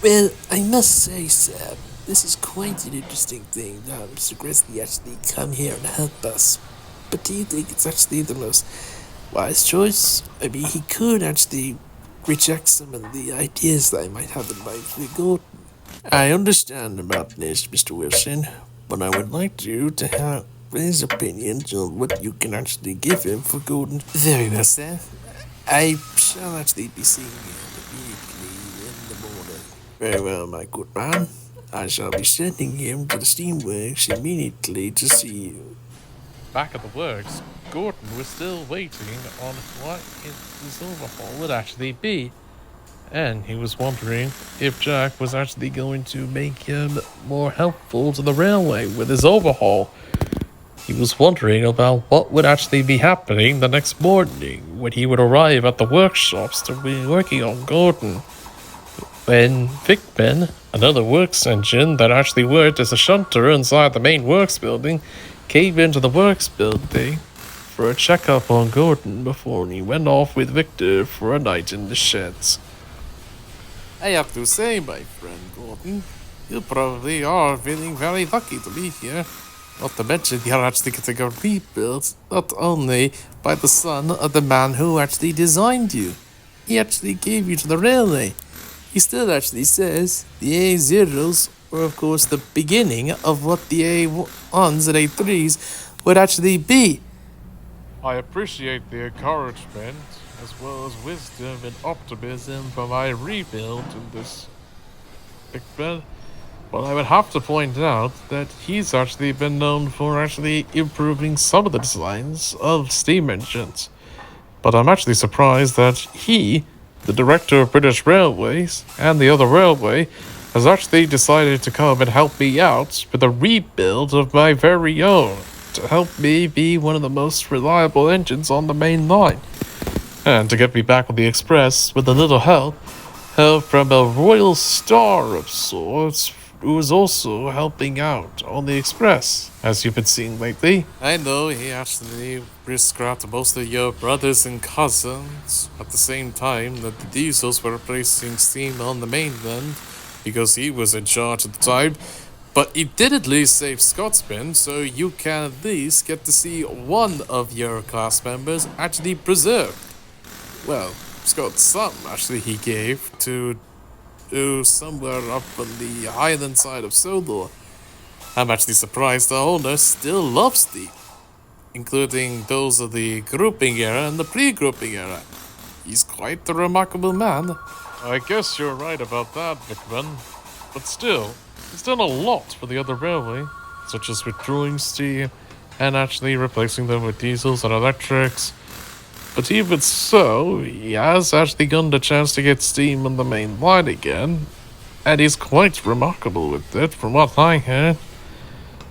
Well, I must say, sir, this is quite an interesting thing to have Mr. Grizzly actually come here and help us. But do you think it's actually the most wise choice? I mean, he could actually reject some of the ideas that I might have in mind for Gordon. I understand about this, Mr. Wilson, but I would like you to have his opinions on what you can actually give him for Gordon. Very well, sir. I shall actually be seeing him immediately in the morning. Very well, my good man. I shall be sending him to the steamworks immediately to see you. Back at the works, Gordon was still waiting on what his overhaul would actually be. And he was wondering if Jack was actually going to make him more helpful to the railway with his overhaul. He was wondering about what would actually be happening the next morning when he would arrive at the workshops to be working on Gordon. When Vicman, another works engine that actually worked as a shunter inside the main works building, came into the works building for a checkup on Gordon before he went off with Victor for a night in the sheds. I have to say, my friend Gordon, you probably are feeling very lucky to be here. Not to mention, you're actually getting a rebuild, not only by the son of the man who actually designed you. He actually gave you to the railway. He still actually says the A0s were, of course, the beginning of what the A1s and A3s would actually be. I appreciate the encouragement, as well as wisdom and optimism for my rebuild in this Vicman. But I would have to point out that he's actually been known for actually improving some of the designs of steam engines. But I'm actually surprised that he, the director of British Railways, and the other railway, has actually decided to come and help me out with a rebuild of my very own, to help me be one of the most reliable engines on the main line, and to get me back on the express with a little help from a royal star of sorts, who is also helping out on the express, as you've been seeing lately. I know he actually risk-grabbed most of your brothers and cousins at the same time that the diesels were replacing steam on the mainland because he was in charge at the time. But he did at least save Scotsman, so you can at least get to see one of your class members actually preserved. Well, Scott's son actually he gave to somewhere up on the highland side of Sodor. I'm actually surprised the owner still loves Steve, including those of the grouping era and the pre-grouping era. He's quite a remarkable man. I guess you're right about that, Vicman. But still, he's done a lot for the other railway, such as withdrawing steam and actually replacing them with diesels and electrics. But even so, he has actually gotten the chance to get steam on the main line again, and he's quite remarkable with it, from what I heard.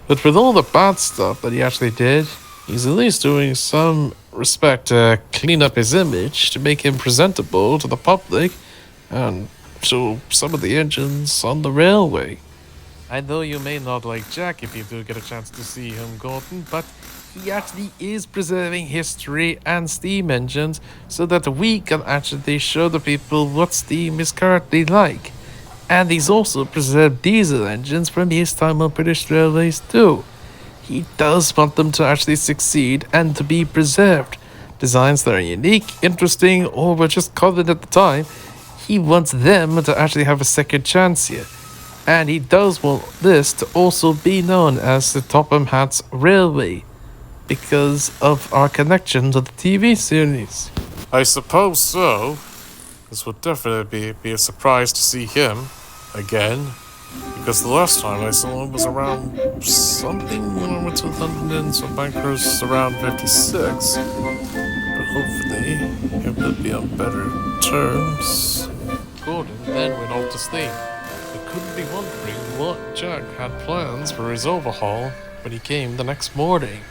But with all the bad stuff that he actually did, he's at least doing some respect to clean up his image to make him presentable to the public and to some of the engines on the railway. I know you may not like Jack if you do get a chance to see him, Gordon, but he actually is preserving history and steam engines so that we can actually show the people what steam is currently like. And he's also preserved diesel engines from his time on British Railways too. He does want them to actually succeed and to be preserved. Designs that are unique, interesting, or were just covered at the time. He wants them to actually have a second chance here. And he does want this to also be known as the Topham Hats Railway, because of our connection to the TV series. I suppose so. This would definitely be a surprise to see him again, because the last time I saw him was around something when I went to London and some bankers around 56. But hopefully it will be on better terms. Gordon then went off to sleep, but couldn't be wondering what Jack had plans for his overhaul when he came the next morning.